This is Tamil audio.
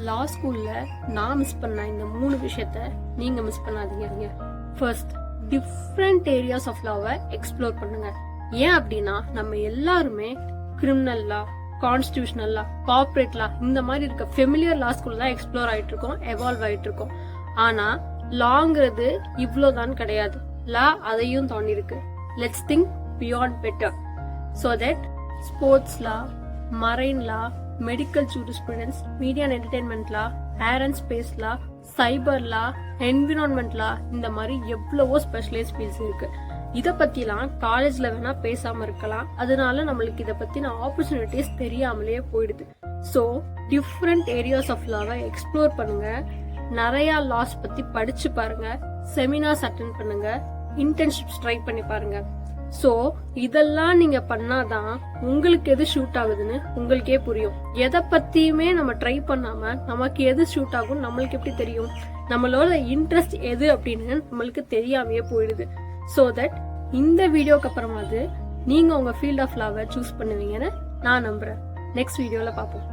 லா ஸ்கூல்ல நான் மிஸ் பண்ண இந்த 3 விஷயத்த நீங்க மிஸ் பண்ணாதீங்க. ஃபர்ஸ்ட், டிஃப்ரெண்ட் ஏரியாஸ் ஆஃப் லாவை எக்ஸ்ப்ளோர் பண்ணுங்க. ஏன் அப்படின்னா நம்ம எல்லாருமே criminal law, constitutional law, corporate law இந்த மாதிரி இருக்க ஃபெமிலியர் லா ஸ்கூல் தான் எக்ஸ்ப்ளோர் ஆயிட்டு இருக்கோம், எவால்வ் ஆயிட்டு இருக்கோம். ஆனா லாங்கிறது இவ்வளவுதான் கிடையாது. லா அதையும் தாண்டி இருக்கு. Let's think beyond better. So that sports law, marine law, medical jurisprudence, media and entertainment law, air and space law, cyber law, environment law இந்த மாதிரி எவ்வளவோ ஸ்பெஷலைஸ் ஃபீல்ட்ஸ் இருக்கு. இத பத்திலாம் காலேஜ்ல வேணா பேசாம இருக்கலாம். அதனால நம்மளுக்கு இத பத்தின ஆப்பர்ச்சுனிட்டிஸ் தெரியாமலே போயிடுது. ஸோ டிஃப்ரெண்ட் ஏரியாஸ் ஆஃப் லாவை எக்ஸ்ப்ளோர் பண்ணுங்க. நிறைய லாஸ் பத்தி படிச்சு பாருங்க, செமினார்ஸ் அட்டென்ட் பண்ணுங்க, இன்டர்ன்ஷிப்ஸ் ட்ரை பண்ணி பாருங்க. சோ இதெல்லாம் நீங்க பண்ணாதான் உங்களுக்கு எது ஷூட் ஆகுதுன்னு உங்களுக்கே புரியும். எதை பத்தியுமே நம்ம ட்ரை பண்ணாம நமக்கு எது ஷூட் ஆகும் நம்மளுக்கு எப்படி தெரியும்? நம்மளோட இன்ட்ரெஸ்ட் எது அப்படின்னு நம்மளுக்கு தெரியாமையே போயிடுது. சோ தட் இந்த வீடியோக்கு அப்புறமாவது நீங்க உங்க ஃபீல்ட் ஆஃப் லாவை சூஸ் பண்ணுவீங்கன்னு நான் நம்புறேன். நெக்ஸ்ட் வீடியோல பார்ப்போம்.